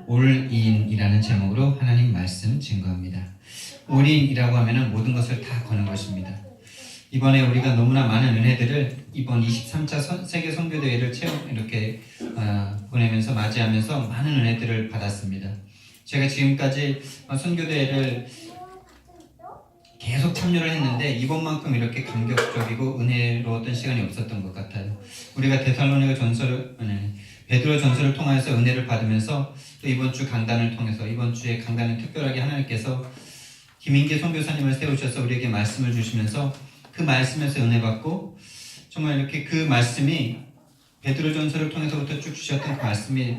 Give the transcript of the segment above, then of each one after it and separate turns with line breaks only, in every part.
올인이라는 제목으로 하나님 말씀 증거합니다. 올인이라고 하면은 모든 것을 다 거는 것입니다. 이번에 우리가 너무나 많은 은혜들을 이번 23차 세계 선교대회를 이렇게 보내면서 맞이하면서 많은 은혜들을 받았습니다. 제가 지금까지 선교대회를 계속 참여를 했는데 이번만큼 이렇게 감격적이고 은혜로웠던 시간이 없었던 것 같아요. 우리가 데살로니가 전서를 베드로 전서를 통해서 은혜를 받으면서 또 이번 주 강단을 통해서 이번 주에 강단은 특별하게 하나님께서 김인계 선교사님을 세우셔서 우리에게 말씀을 주시면서 그 말씀에서 은혜 받고 정말 이렇게 그 말씀이 베드로 전서를 통해서부터 쭉 주셨던 그 말씀이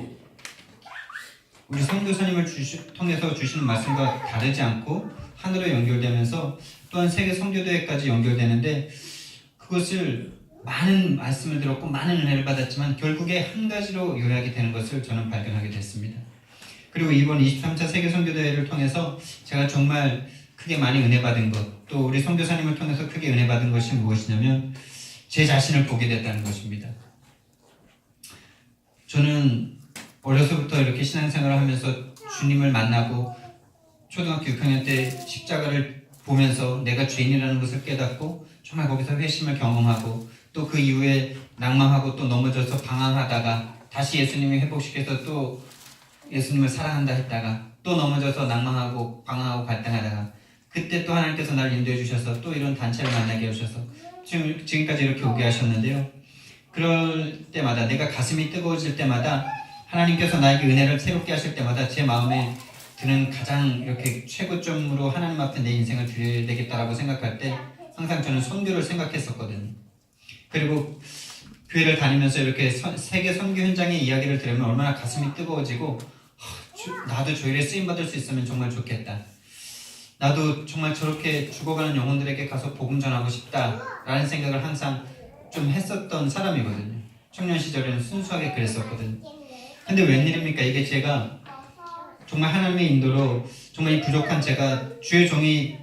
우리 선교사님을 통해서 주시는 말씀과 다르지 않고 하늘로 연결되면서 또한 세계 선교대회까지 연결되는데 그것을 많은 말씀을 들었고 많은 은혜를 받았지만 결국에 한 가지로 요약이 되는 것을 저는 발견하게 됐습니다. 그리고 이번 23차 세계 선교대회를 통해서 제가 정말 크게 많이 은혜 받은 것, 또 우리 선교사님을 통해서 크게 은혜 받은 것이 무엇이냐면 제 자신을 보게 됐다는 것입니다. 저는 어려서부터 이렇게 신앙생활을 하면서 주님을 만나고 초등학교 6학년 때 십자가를 보면서 내가 죄인이라는 것을 깨닫고 정말 거기서 회심을 경험하고 또 그 이후에 낭망하고 또 넘어져서 방황하다가 다시 예수님이 회복시켜서 또 예수님을 사랑한다 했다가 또 넘어져서 낭망하고 방황하고 갈등하다가 그때 또 하나님께서 나를 인도해 주셔서 또 이런 단체를 만나게 하셔서 지금까지 이렇게 오게 하셨는데요. 그럴 때마다 내가 가슴이 뜨거워질 때마다 하나님께서 나에게 은혜를 새롭게 하실 때마다 제 마음에 드는 가장 이렇게 최고점으로 하나님 앞에 내 인생을 드려야 되겠다라고 생각할 때 항상 저는 선교를 생각했었거든요. 그리고 교회를 다니면서 이렇게 세계 선교 현장의 이야기를 들으면 얼마나 가슴이 뜨거워지고 나도 저 일에 쓰임받을 수 있으면 정말 좋겠다. 나도 정말 저렇게 죽어가는 영혼들에게 가서 복음 전하고 싶다라는 생각을 항상 좀 했었던 사람이거든요. 청년 시절에는 순수하게 그랬었거든요. 근데 웬일입니까? 이게 제가 정말 하나님의 인도로 정말 이 부족한 제가 주의 종이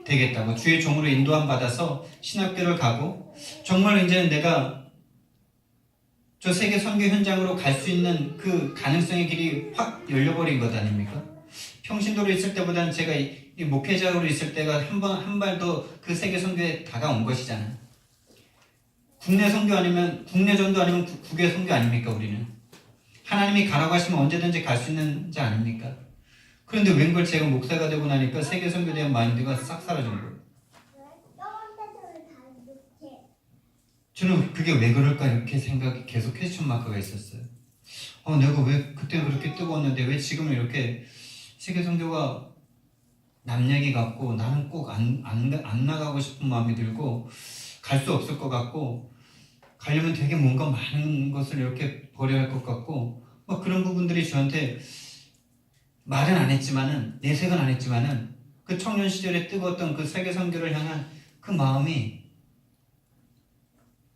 되겠다고 주의 종으로 인도함 받아서 신학교를 가고 정말 이제는 내가 저 세계 선교 현장으로 갈 수 있는 그 가능성의 길이 확 열려버린 것 아닙니까? 평신도로 있을 때보다는 제가 이 목회자로 있을 때가 한 발 더 그 세계 선교에 다가온 것이잖아요. 국내 선교 아니면 국내 전도 아니면 국외 선교 아닙니까? 우리는 하나님이 가라고 하시면 언제든지 갈 수 있는 자 아닙니까? 그런데 웬걸 제가 목사가 되고 나니까 세계 선교에 대한 마인드가 싹 사라진 거예요. 저는 그게 왜 그럴까 이렇게 생각이 계속 퀘스천 마크가 있었어요. 내가 왜 그때 그렇게 뜨거웠는데 왜 지금은 이렇게 세계 선교가 남 얘기 같고 나는 꼭 안 나가고 싶은 마음이 들고 갈 수 없을 것 같고 가려면 되게 뭔가 많은 것을 이렇게 버려야 할 것 같고 그런 부분들이 저한테 말은 안 했지만은 내색은 안 했지만은 그 청년 시절에 뜨거웠던 그 세계 선교를 향한 그 마음이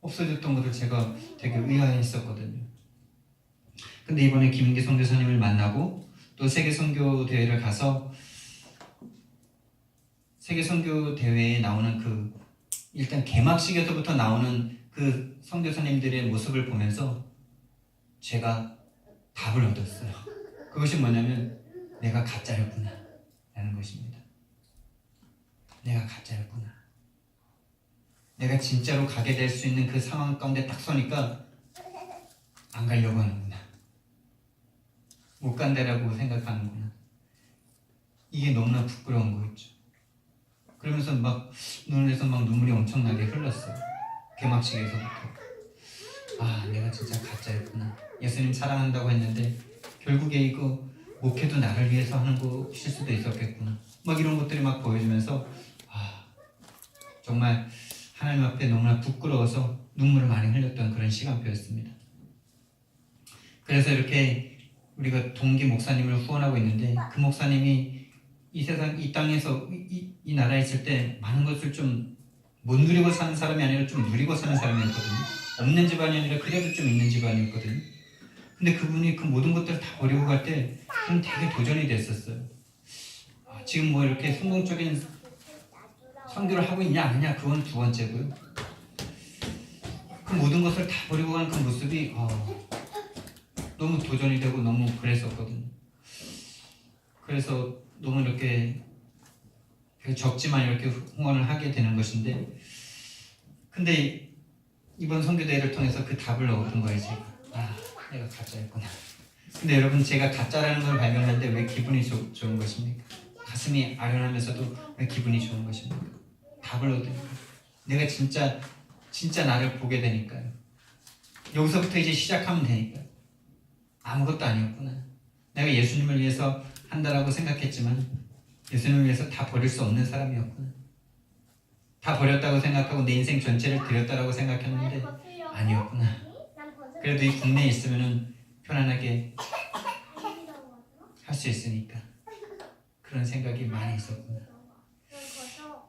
없어졌던 것을 제가 되게 의아했었거든요. 근데 이번에 김인계 선교사님을 만나고 또 세계 선교 대회를 가서 세계 선교 대회에 나오는 그 일단 개막식에서부터 나오는 그 선교사님들의 모습을 보면서 제가 답을 얻었어요. 그것이 뭐냐면 내가 가짜였구나 라는 것입니다. 내가 가짜였구나. 내가 진짜로 가게 될 수 있는 그 상황 가운데 딱 서니까 안 가려고 하는구나. 못 간다라고 생각하는구나. 이게 너무나 부끄러운 거였죠. 그러면서 막 눈에서 막 눈물이 엄청나게 흘렀어요. 개막식에서부터. 내가 진짜 가짜였구나. 예수님 사랑한다고 했는데 결국에 이거 목회도 나를 위해서 하는 것일 수도 있었겠구나. 막 이런 것들이 막 보여지면서 정말 하나님 앞에 너무나 부끄러워서 눈물을 많이 흘렸던 그런 시간표였습니다. 그래서 이렇게 우리가 동기 목사님을 후원하고 있는데 그 목사님이 이 세상 이 땅에서 이 나라에 있을 때 많은 것을 좀 못 누리고 사는 사람이 아니라 좀 누리고 사는 사람이었거든요. 없는 집안이 아니라 그래도 좀 있는 집안이었거든요. 근데 그분이 그 모든 것들을 다 버리고 갈 때 저는 되게 도전이 됐었어요. 지금 뭐 이렇게 성공적인 선교를 하고 있냐 아니냐 그건 두 번째고요. 그 모든 것을 다 버리고 가는 그 모습이 너무 도전이 되고 너무 그랬었거든요. 그래서 너무 이렇게 적지만 이렇게 후원을 하게 되는 것인데, 근데 이번 선교대회를 통해서 그 답을 얻은 거예요. 제가 내가 가짜였구나. 근데 여러분, 제가 가짜라는 걸 발견하는데 왜 기분이 좋은 것입니까? 가슴이 아련하면서도 왜 기분이 좋은 것입니까? 답을 얻으니까. 내가 진짜 나를 보게 되니까요. 여기서부터 이제 시작하면 되니까요. 아무것도 아니었구나. 내가 예수님을 위해서 한다라고 생각했지만 예수님을 위해서 다 버릴 수 없는 사람이었구나. 다 버렸다고 생각하고 내 인생 전체를 드렸다라고 생각했는데 아니었구나. 그래도 이 국내에 있으면은 편안하게 할 수 있으니까 그런 생각이 많이 있었구나.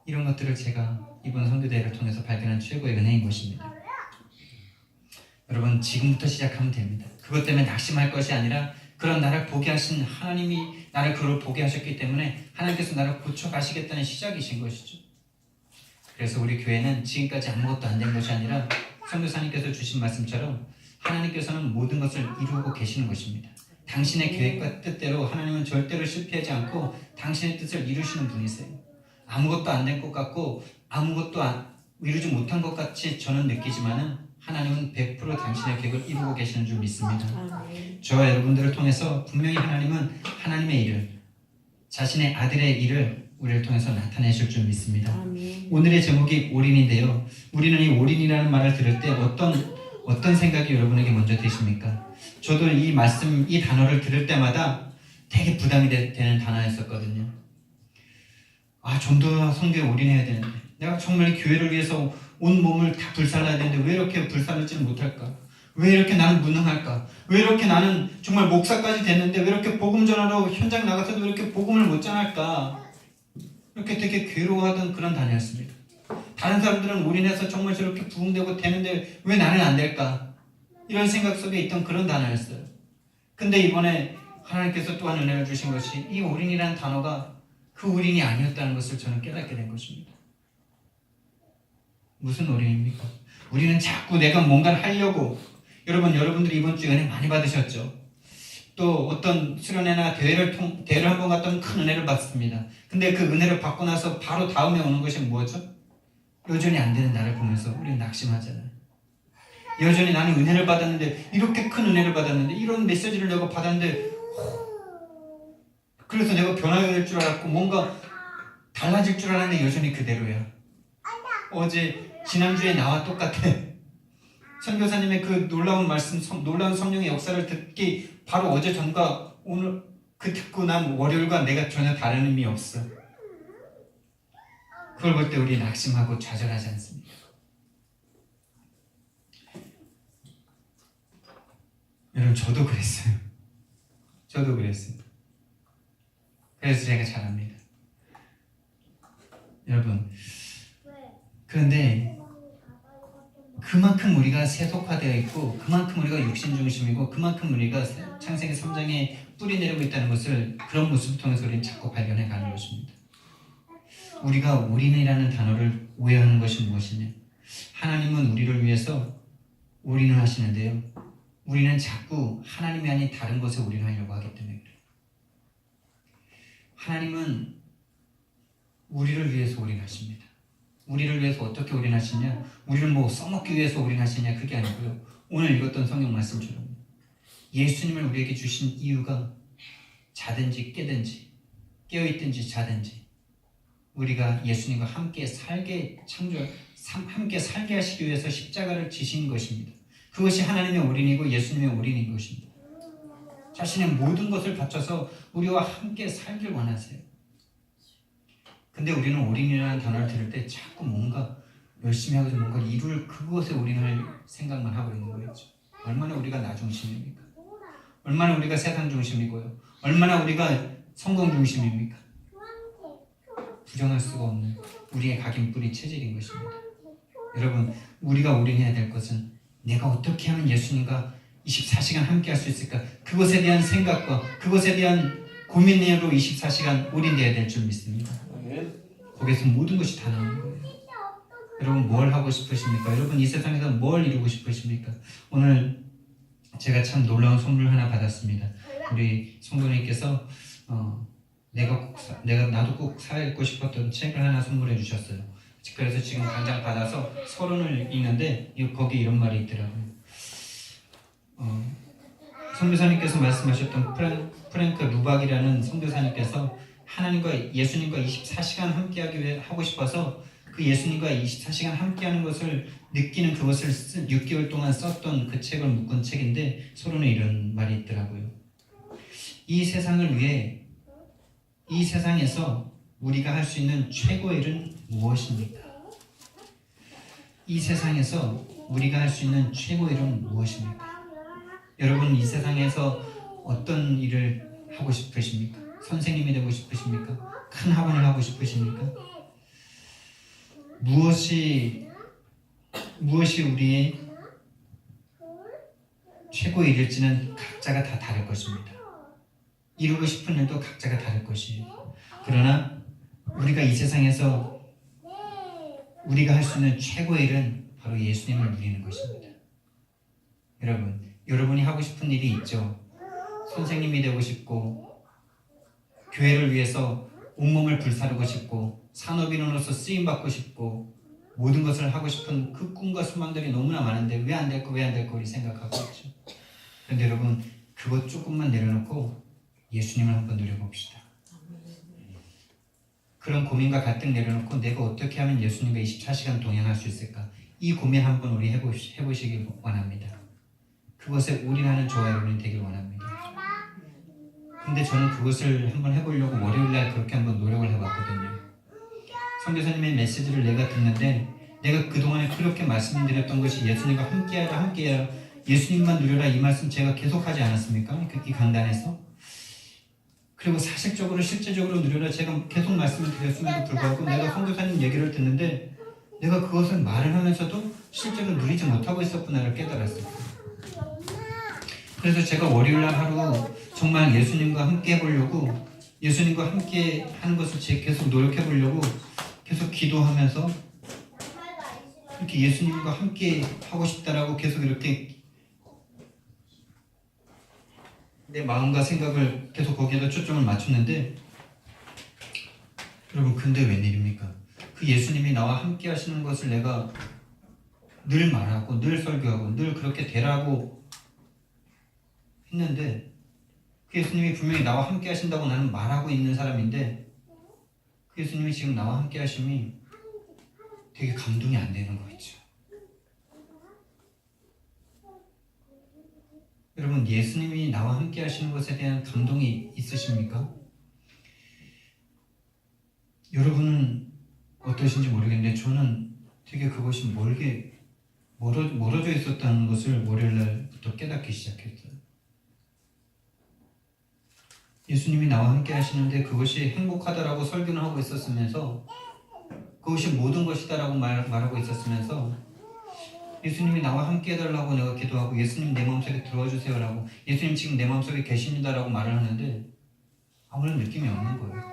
이런 것들을 제가 이번 선교대회를 통해서 발견한 최고의 은혜인 것입니다. 여러분, 지금부터 시작하면 됩니다. 그것 때문에 낙심할 것이 아니라 그런 나를 보게 하신 하나님이 나를 그걸 보게 하셨기 때문에 하나님께서 나를 고쳐가시겠다는 시작이신 것이죠. 그래서 우리 교회는 지금까지 아무것도 안 된 것이 아니라 선교사님께서 주신 말씀처럼 하나님께서는 모든 것을 이루고 계시는 것입니다. 당신의 계획과 뜻대로 하나님은 절대로 실패하지 않고 당신의 뜻을 이루시는 분이세요. 아무것도 안 된 것 같고 아무것도 이루지 못한 것 같이 저는 느끼지만은 하나님은 100% 당신의 계획을 이루고 계시는 줄 믿습니다. 저와 여러분들을 통해서 분명히 하나님은 하나님의 일을, 자신의 아들의 일을 우리를 통해서 나타내실 줄 믿습니다. 오늘의 제목이 올인인데요. 우리는 이 올인이라는 말을 들을 때 어떤 생각이 여러분에게 먼저 드십니까? 저도 이 말씀, 이 단어를 들을 때마다 되게 부담이 되는 단어였었거든요. 좀 더 선교에 올인해야 되는데, 내가 정말 교회를 위해서 온 몸을 다 불살라야 되는데 왜 이렇게 불살르지를 못할까? 왜 이렇게 나는 무능할까? 왜 이렇게 나는 정말 목사까지 됐는데 왜 이렇게 복음 전하러 현장 나가서도 왜 이렇게 복음을 못 전할까? 이렇게 되게 괴로워하던 그런 단어였습니다. 다른 사람들은 올인해서 정말 저렇게 부흥되고 되는데 왜 나는 안 될까? 이런 생각 속에 있던 그런 단어였어요. 근데 이번에 하나님께서 또한 은혜를 주신 것이 이 올인이라는 단어가 그 올인이 아니었다는 것을 저는 깨닫게 된 것입니다. 무슨 올인입니까? 우리는 자꾸 내가 뭔가를 하려고, 여러분들이 이번 주에 은혜 많이 받으셨죠? 또 어떤 수련회나 대회를 한 번 갔다 오면 큰 은혜를 받습니다. 근데 그 은혜를 받고 나서 바로 다음에 오는 것이 뭐죠? 여전히 안 되는 나를 보면서 우리는 낙심하잖아요. 여전히 나는 은혜를 받았는데, 이렇게 큰 은혜를 받았는데, 이런 메시지를 내가 받았는데, 그래서 내가 변화가 될 줄 알았고 뭔가 달라질 줄 알았는데 여전히 그대로야. 지난주에 나와 똑같아. 선교사님의 그 놀라운 말씀, 놀라운 성령의 역사를 듣기 바로 어제 전과 오늘 그 듣고 난 월요일과 내가 전혀 다른 의미 없어. 그걸 볼 때 우리 낙심하고 좌절하지 않습니까? 여러분, 저도 그랬어요. 그래서 제가 잘합니다. 여러분, 그런데 그만큼 우리가 세속화되어 있고 그만큼 우리가 육신중심이고 그만큼 우리가 창세기 3장에 뿌리 내리고 있다는 것을 그런 모습을 통해서 우리는 자꾸 발견해 가는 것입니다. 우리가 올인이라는 단어를 오해하는 것이 무엇이냐? 하나님은 우리를 위해서 올인을 하시는데요, 우리는 자꾸 하나님이 아닌 다른 것에 올인하려고 하기 때문에 그래요. 하나님은 우리를 위해서 올인하십니다. 우리를 위해서 어떻게 올인하시냐? 우리를 써먹기 위해서 올인하시냐? 그게 아니고요. 오늘 읽었던 성경 말씀처럼 예수님을 우리에게 주신 이유가 자든지 깨든지, 깨어있든지 자든지 우리가 예수님과 함께 살게 하시기 위해서 십자가를 지신 것입니다. 그것이 하나님의 올인이고 예수님의 올인인 것입니다. 자신의 모든 것을 바쳐서 우리와 함께 살길 원하세요. 근데 우리는 올인이라는 단어를 들을 때 자꾸 뭔가 열심히 하고 뭔가 이룰 그것에 올인할 생각만 하고 있는 거겠죠. 얼마나 우리가 나 중심입니까? 얼마나 우리가 세상 중심이고요. 얼마나 우리가 성공 중심입니까? 부정할 수가 없는 우리의 각인뿌리 체질인 것입니다. 여러분, 우리가 올인해야 될 것은 내가 어떻게 하면 예수님과 24시간 함께 할 수 있을까? 그것에 대한 생각과 그것에 대한 고민으로 24시간 올인되어야 될 줄 믿습니다. 거기에서 모든 것이 다 나오는 거예요. 여러분, 뭘 하고 싶으십니까? 여러분, 이 세상에서 뭘 이루고 싶으십니까? 오늘 제가 참 놀라운 선물 하나 받았습니다. 우리 성도님께서 나도 꼭 사야 읽고 싶었던 책을 하나 선물해 주셨어요. 그래서 지금 당장 받아서 서론을 읽는데 거기 이런 말이 있더라고요. 선교사님께서 말씀하셨던 프랭크 루박이라는 선교사님께서 하나님과 예수님과 24시간 함께하기 하고 싶어서 그 예수님과 24시간 함께하는 것을 느끼는 그것을 6개월 동안 썼던 그 책을 묶은 책인데 서론에 이런 말이 있더라고요. 이 세상을 위해 이 세상에서 우리가 할 수 있는 최고의 일은 무엇입니까? 이 세상에서 우리가 할 수 있는 최고의 일은 무엇입니까? 여러분 이 세상에서 어떤 일을 하고 싶으십니까? 선생님이 되고 싶으십니까? 큰 학원을 하고 싶으십니까? 무엇이 우리의 최고의 일일지는 각자가 다 다를 것입니다. 이루고 싶은 일도 각자가 다를 것이에요. 그러나 우리가 이 세상에서 우리가 할 수 있는 최고의 일은 바로 예수님을 누리는 것입니다. 여러분이 하고 싶은 일이 있죠. 선생님이 되고 싶고 교회를 위해서 온몸을 불사르고 싶고 산업인으로서 쓰임받고 싶고 모든 것을 하고 싶은 그 꿈과 소망들이 너무나 많은데 왜 안 될까 우리 생각하고 있죠. 그런데 여러분 그것 조금만 내려놓고 예수님을 한번 누려봅시다. 그런 고민과 갈등 내려놓고 내가 어떻게 하면 예수님과 24시간 동행할 수 있을까? 이 고민 한번 우리 해보시길 원합니다. 그것에 올인하는 저와 여러분이 되길 원합니다. 근데 저는 그것을 한번 해보려고 월요일날 그렇게 한번 노력을 해봤거든요. 선교사님의 메시지를 내가 듣는데 내가 그동안에 그렇게 말씀드렸던 것이 예수님과 함께하라 예수님만 누려라 이 말씀 제가 계속 하지 않았습니까? 이 강단에서. 그리고 사실적으로 실제적으로 누려라 제가 계속 말씀을 드렸음에도 불구하고 내가 선교사님 얘기를 듣는데 내가 그것을 말을 하면서도 실제로 누리지 못하고 있었구나를 깨달았어요. 그래서 제가 월요일날 하루 정말 예수님과 함께 해보려고 예수님과 함께 하는 것을 계속 노력해 보려고 계속 기도하면서 이렇게 예수님과 함께 하고 싶다라고 계속 이렇게 내 마음과 생각을 계속 거기에다 초점을 맞췄는데 여러분 근데 웬일입니까? 그 예수님이 나와 함께 하시는 것을 내가 늘 말하고 늘 설교하고 늘 그렇게 되라고 했는데 그 예수님이 분명히 나와 함께 하신다고 나는 말하고 있는 사람인데 그 예수님이 지금 나와 함께 하심이 되게 감동이 안 되는 거 있죠. 여러분 예수님이 나와 함께 하시는 것에 대한 감동이 있으십니까? 여러분은 어떠신지 모르겠는데 저는 되게 그것이 멀어져 있었다는 것을 월요일날부터 깨닫기 시작했어요. 예수님이 나와 함께 하시는데 그것이 행복하다라고 설교는 하고 있었으면서 그것이 모든 것이다라고 말하고 있었으면서 예수님이 나와 함께 해달라고 내가 기도하고 예수님 내 마음속에 들어와 주세요라고 예수님 지금 내 마음속에 계십니다라고 말을 하는데 아무런 느낌이 없는 거예요.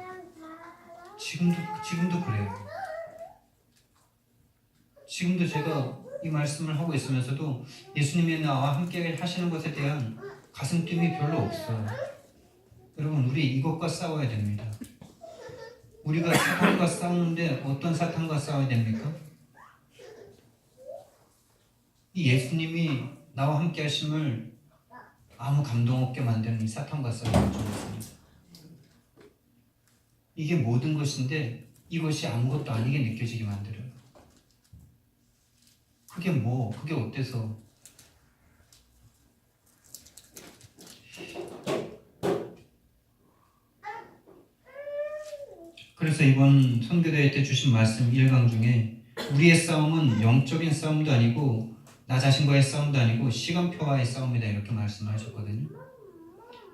지금도 그래요. 지금도 제가 이 말씀을 하고 있으면서도 예수님이 나와 함께 하시는 것에 대한 가슴 뛰임이 별로 없어요. 여러분 우리 이것과 싸워야 됩니다. 우리가 사탄과 싸우는데 어떤 사탄과 싸워야 됩니까? 이 예수님이 나와 함께 하심을 아무 감동 없게 만드는 이 사탄과 싸우는 중입니다. 이게 모든 것인데 이것이 아무것도 아니게 느껴지게 만들어요. 그게 어때서? 그래서 이번 선교대회 때 주신 말씀 1강 중에 우리의 싸움은 영적인 싸움도 아니고 나 자신과의 싸움도 아니고 시간표와의 싸움이다 이렇게 말씀하셨거든요.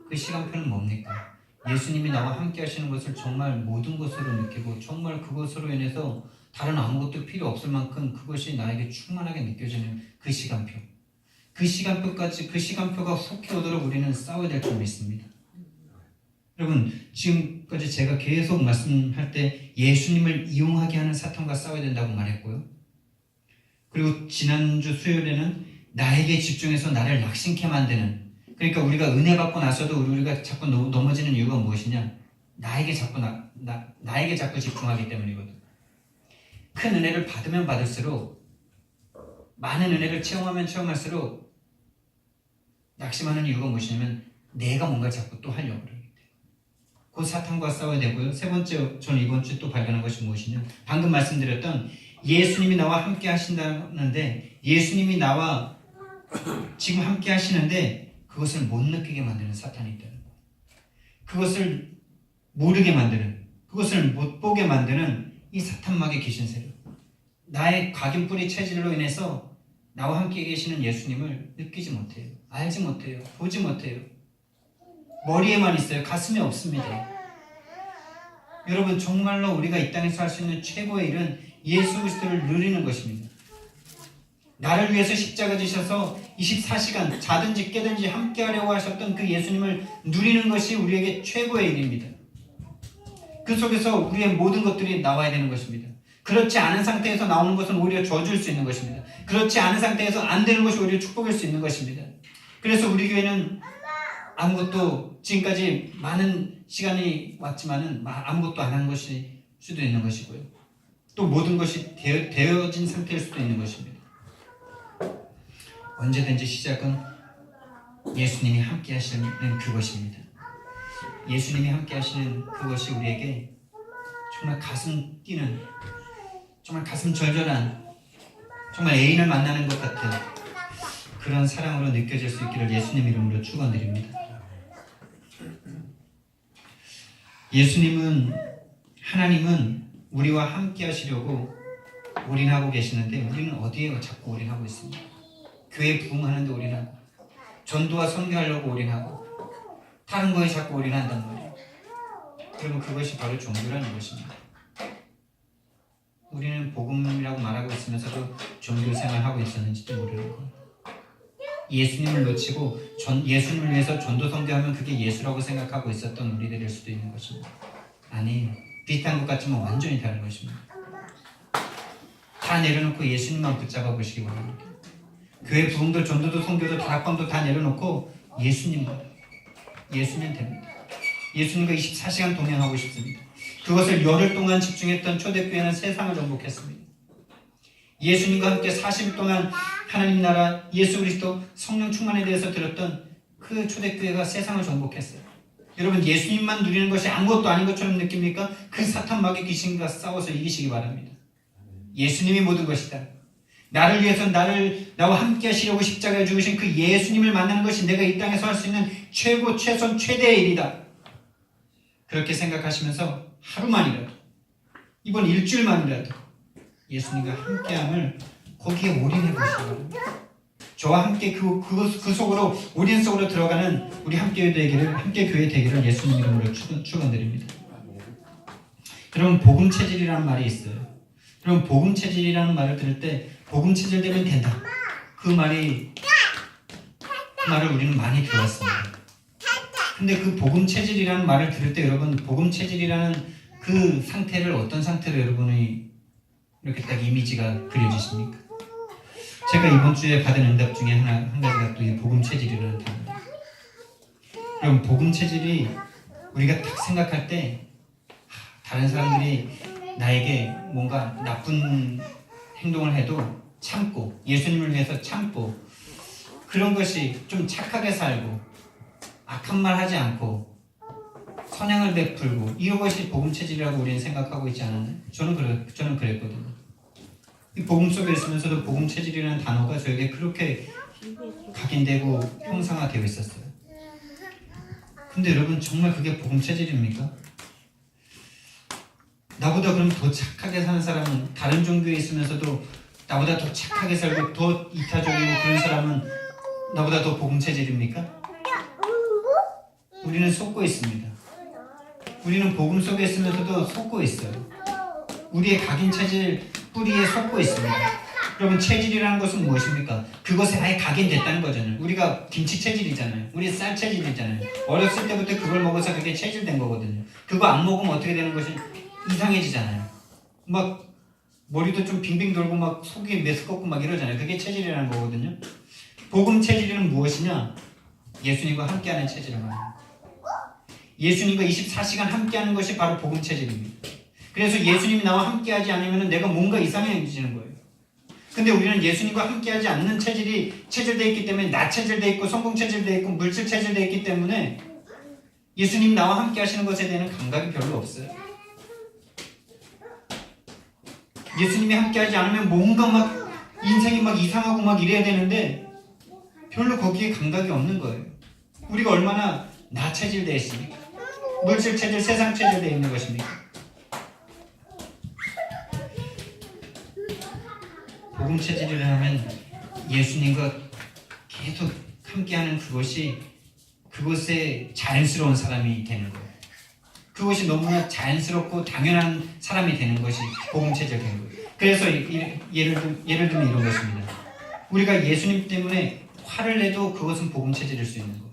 그 시간표는 뭡니까? 예수님이 나와 함께 하시는 것을 정말 모든 것으로 느끼고 정말 그것으로 인해서 다른 아무것도 필요 없을 만큼 그것이 나에게 충만하게 느껴지는 그 시간표. 그 시간표가 속히 오도록 우리는 싸워야 될 줄 믿습니다. 여러분 지금까지 제가 계속 말씀할 때 예수님을 이용하게 하는 사탄과 싸워야 된다고 말했고요. 그리고 지난주 수요일에는 나에게 집중해서 나를 낙심케 만드는, 그러니까 우리가 은혜 받고 나서도 우리가 자꾸 넘어지는 이유가 무엇이냐? 나에게 자꾸 집중하기 때문이거든. 큰 은혜를 받으면 받을수록, 많은 은혜를 체험하면 체험할수록 낙심하는 이유가 무엇이냐면 내가 뭔가 자꾸 또 하려고 그래요. 그 사탄과 싸워야 되고요. 세 번째, 저는 이번 주에 또 발견한 것이 무엇이냐? 방금 말씀드렸던 예수님이 나와 함께 하신다는데, 예수님이 나와 지금 함께 하시는데 그것을 못 느끼게 만드는 사탄이 있다는 거예요. 그것을 모르게 만드는, 그것을 못 보게 만드는 이 사탄막의 귀신 세력, 나의 각인뿌리 체질로 인해서 나와 함께 계시는 예수님을 느끼지 못해요. 알지 못해요. 보지 못해요. 머리에만 있어요. 가슴에 없습니다. 여러분, 정말로 우리가 이 땅에서 할 수 있는 최고의 일은 예수 그리스도를 누리는 것입니다. 나를 위해서 십자가 지셔서 24시간 자든지 깨든지 함께 하려고 하셨던 그 예수님을 누리는 것이 우리에게 최고의 일입니다. 그 속에서 우리의 모든 것들이 나와야 되는 것입니다. 그렇지 않은 상태에서 나오는 것은 오히려 저주일 수 있는 것입니다. 그렇지 않은 상태에서 안 되는 것이 오히려 축복일 수 있는 것입니다. 그래서 우리 교회는 아무것도, 지금까지 많은 시간이 왔지만은 아무것도 안 한 것일 수도 있는 것이고요. 또 모든 것이 되어진 상태일 수도 있는 것입니다. 언제든지 시작은 예수님이 함께 하시는 그것입니다. 예수님이 함께 하시는 그것이 우리에게 정말 가슴 뛰는, 정말 가슴 절절한, 정말 애인을 만나는 것 같은 그런 사랑으로 느껴질 수 있기를 예수님 이름으로 축원드립니다. 하나님은 우리와 함께 하시려고 올인하고 계시는데, 우리는 어디에 자꾸 올인하고 있습니다. 교회 부흥하는데 올인하고, 전도와 선교하려고 올인하고, 다른 거에 자꾸 올인한단 말이에요. 그러면 그것이 바로 종교라는 것입니다. 우리는 복음이라고 말하고 있으면서도 종교 생활하고 있었는지도 모르는 거예요. 예수님을 놓치고 예수님을 위해서 전도 선교하면 그게 예수라고 생각하고 있었던 우리들일 수도 있는 것입니다. 아니, 비슷한 것 같지만 완전히 다른 것입니다. 다 내려놓고 예수님만 붙잡아 보시기 바랍니다. 교회 부흥도 전도도 선교도 다락방도 다 내려놓고 예수님만, 예수면 됩니다. 예수님과 24시간 동행하고 싶습니다. 그것을 열흘 동안 집중했던 초대교회는 세상을 정복했습니다. 예수님과 함께 40일 동안 하나님 나라, 예수 그리스도, 성령 충만에 대해서 들었던 그 초대교회가 세상을 정복했어요. 여러분, 예수님만 누리는 것이 아무것도 아닌 것처럼 느낍니까? 그 사탄 마귀 귀신과 싸워서 이기시기 바랍니다. 예수님이 모든 것이다. 나를 위해서 나와 함께 하시려고 십자가에 죽으신 그 예수님을 만나는 것이 내가 이 땅에서 할 수 있는 최고, 최선, 최대의 일이다. 그렇게 생각하시면서 하루만이라도, 이번 일주일만이라도 예수님과 함께함을 거기에 올인해 보시기 바랍니다. 저와 함께 그 속으로, 올인 속으로 들어가는 우리 함께 교회 되기를 예수님 이름으로 축원드립니다. 여러분, 복음 체질이라는 말이 있어요. 여러분, 복음 체질이라는 말을 들을 때 복음 체질되면 된다, 그 말을 우리는 많이 들어왔습니다. 근데 그 복음 체질이라는 말을 들을 때 여러분, 복음 체질이라는 그 상태를 어떤 상태로 여러분이 이렇게 딱 이미지가 그려지십니까? 제가 이번 주에 받은 응답 중에 한 가지가 또 이 복음 체질이라는 단어예요. 여러분, 복음 체질이 우리가 딱 생각할 때 다른 사람들이 나에게 뭔가 나쁜 행동을 해도 참고, 예수님을 위해서 참고, 그런 것이 좀 착하게 살고 악한 말 하지 않고 선행을 베풀고, 이런 것이 복음 체질이라고 우리는 생각하고 있지 않았나요? 저는 그랬거든요. 이 복음 속에 있으면서도 복음 체질이라는 단어가 저에게 그렇게 각인되고 형상화되어 있었어요. 근데 여러분, 정말 그게 복음 체질입니까? 나보다 그럼 더 착하게 사는 사람은, 다른 종교에 있으면서도 나보다 더 착하게 살고 더 이타적이고 그런 사람은 나보다 더 복음 체질입니까? 우리는 속고 있습니다. 우리는 복음 속에 있으면서도 속고 있어요. 우리의 각인 체질 뿌리에 속고 있습니다. 여러분, 체질이라는 것은 무엇입니까? 그것에 아예 각인됐다는 거잖아요. 우리가 김치 체질이잖아요. 우리 쌀 체질이잖아요. 어렸을 때부터 그걸 먹어서 그게 체질된 거거든요. 그거 안 먹으면 어떻게 되는 것이 이상해지잖아요. 막 머리도 좀 빙빙 돌고 막 속이 메스껍고 막 이러잖아요. 그게 체질이라는 거거든요. 복음 체질은 무엇이냐? 예수님과 함께하는 체질을 말합니다. 예수님과 24시간 함께하는 것이 바로 복음 체질입니다. 그래서 예수님이 나와 함께하지 않으면 내가 뭔가 이상해지는 거예요. 근데 우리는 예수님과 함께하지 않는 체질이 체질되어 있기 때문에 나 체질되어 있고 성공 체질되어 있고 물질 체질되어 있기 때문에 예수님 나와 함께 하시는 것에 대한 감각이 별로 없어요. 예수님이 함께하지 않으면 뭔가 막 인생이 막 이상하고 막 이래야 되는데 별로 거기에 감각이 없는 거예요. 우리가 얼마나 나 체질되어 있습니까? 물질 체질, 세상 체질되어 있는 것입니까? 복음 체질을 하면 예수님과 계속 함께하는 그것에 자연스러운 사람이 되는 거예요. 그것이 너무나 자연스럽고 당연한 사람이 되는 것이 복음 체질이 되는 거예요. 그래서 예를 들면 이런 것입니다. 우리가 예수님 때문에 화를 내도 그것은 복음 체질일 수 있는 거예요.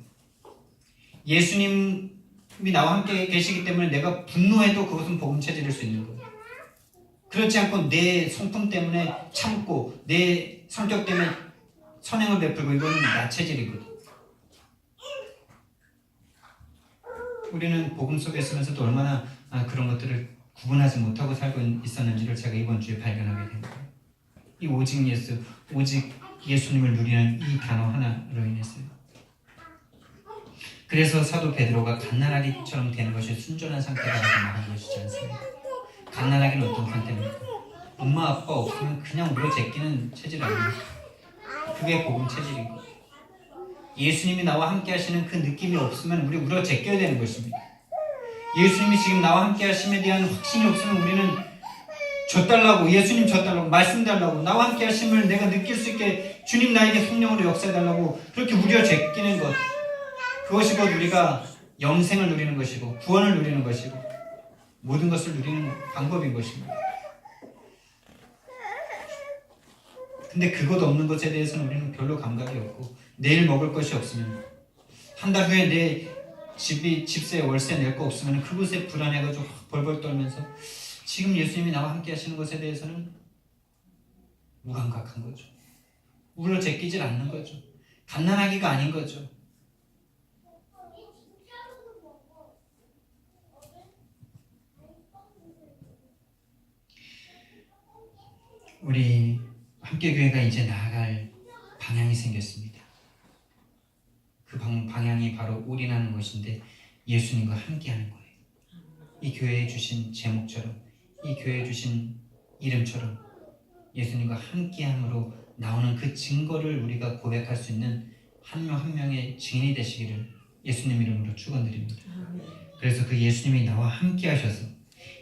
예수님이 나와 함께 계시기 때문에 내가 분노해도 그것은 복음 체질일 수 있는 거예요. 그렇지 않고 내 성품 때문에 참고 내 성격 때문에 선행을 베풀고 이거는 나 체질이거든. 우리는 복음 속에 있으면서도 얼마나 그런 것들을 구분하지 못하고 살고 있었는지를 제가 이번 주에 발견하게 된 거예요. 이 오직 예수님을 누리는 이 단어 하나로 인했어요. 그래서 사도 베드로가 갓난아기처럼 되는 것이 순전한 상태라고 말한 것이지 않습니까? 갓난아기는 어떤 상태입니까? 엄마 아빠 없으면 그냥 물어 제끼는 체질 아닙니까? 그게 복음 체질인 거예요. 예수님이 나와 함께 하시는 그 느낌이 없으면 우리 울어 제껴야 되는 것입니다. 예수님이 지금 나와 함께 하심에 대한 확신이 없으면 우리는 예수님 져달라고 말씀 달라고 나와 함께 하심을 내가 느낄 수 있게 주님 나에게 성령으로 역사해달라고 그렇게 우려 제끼는 것, 그것이 곧 우리가 영생을 누리는 것이고 구원을 누리는 것이고 모든 것을 누리는 방법인 것입니다. 근데 그것 없는 것에 대해서는 우리는 별로 감각이 없고 내일 먹을 것이 없으면 한 달 후에 내 집세 월세 낼 거 없으면 그것에 불안해가지고 벌벌 떨면서 지금 예수님이 나와 함께 하시는 것에 대해서는 무감각한 거죠. 울어 제끼질 않는 거죠. 갓난아기가 아닌 거죠. 우리 함께교회가 이제 나아갈 방향이 생겼습니다. 그 방향이 바로 올인하는 것인데 예수님과 함께하는 거예요. 이 교회에 주신 제목처럼 이 교회에 주신 이름처럼 예수님과 함께함으로 나오는 그 증거를 우리가 고백할 수 있는 한 명 한 명의 증인이 되시기를 예수님 이름으로 축원드립니다. 그래서 그 예수님이 나와 함께 하셔서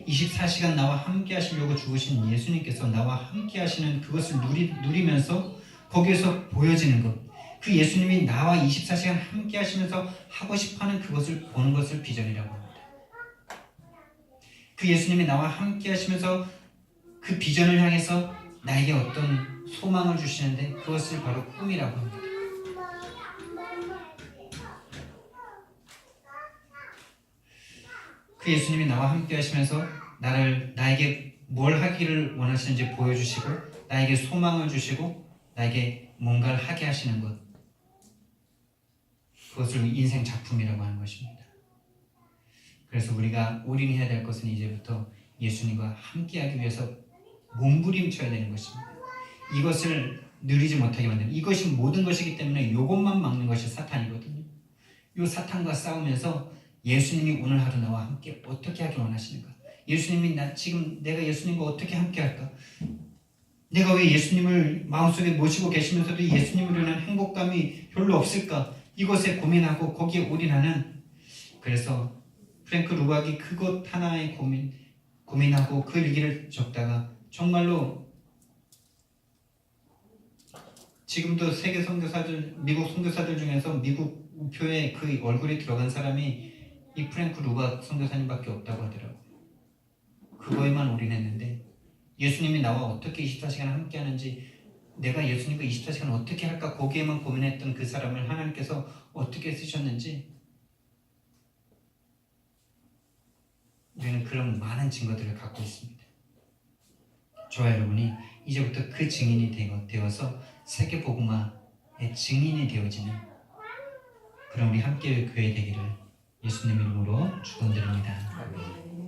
24시간 나와 함께 하시려고 죽으신 예수님께서 나와 함께 하시는 그것을 누리면서 거기에서 보여지는 것, 그 예수님이 나와 24시간 함께 하시면서 하고 싶어하는 그것을 보는 것을 비전이라고 합니다. 그 예수님이 나와 함께 하시면서 그 비전을 향해서 나에게 어떤 소망을 주시는데 그것을 바로 꿈이라고 합니다. 그 예수님이 나와 함께 하시면서 나에게 뭘 하기를 원하시는지 보여주시고 나에게 소망을 주시고 나에게 뭔가를 하게 하시는 것, 그것을 인생 작품이라고 하는 것입니다. 그래서 우리가 올인해야 될 것은 이제부터 예수님과 함께하기 위해서 몸부림쳐야 되는 것입니다. 이것을 누리지 못하게 만드는, 이것이 모든 것이기 때문에 이것만 막는 것이 사탄이거든요. 이 사탄과 싸우면서 예수님이 오늘 하루 나와 함께 어떻게 하기 원하시는가? 예수님이 지금 내가 예수님과 어떻게 함께 할까? 내가 왜 예수님을 마음속에 모시고 계시면서도 예수님으로 인한 행복감이 별로 없을까? 이것에 고민하고 거기에 올인하는, 그래서 프랭크 루박이 그것 하나에 고민하고 그 일기를 적다가 정말로 지금도 세계 선교사들, 미국 선교사들 중에서 미국 우표에 그 얼굴이 들어간 사람이 이 프랭크 루박 선교사님밖에 없다고 하더라고요. 그거에만 올인했는데 예수님이 나와 어떻게 24시간 함께 하는지, 내가 예수님과 24시간 어떻게 할까, 거기에만 고민했던 그 사람을 하나님께서 어떻게 쓰셨는지 우리는 그런 많은 증거들을 갖고 있습니다. 저와 여러분이 이제부터 그 증인이 되어서 세계복음화 증인이 되어지는 그런 우리 함께 교회 되기를 예수님 이름으로 축원드립니다.
아멘.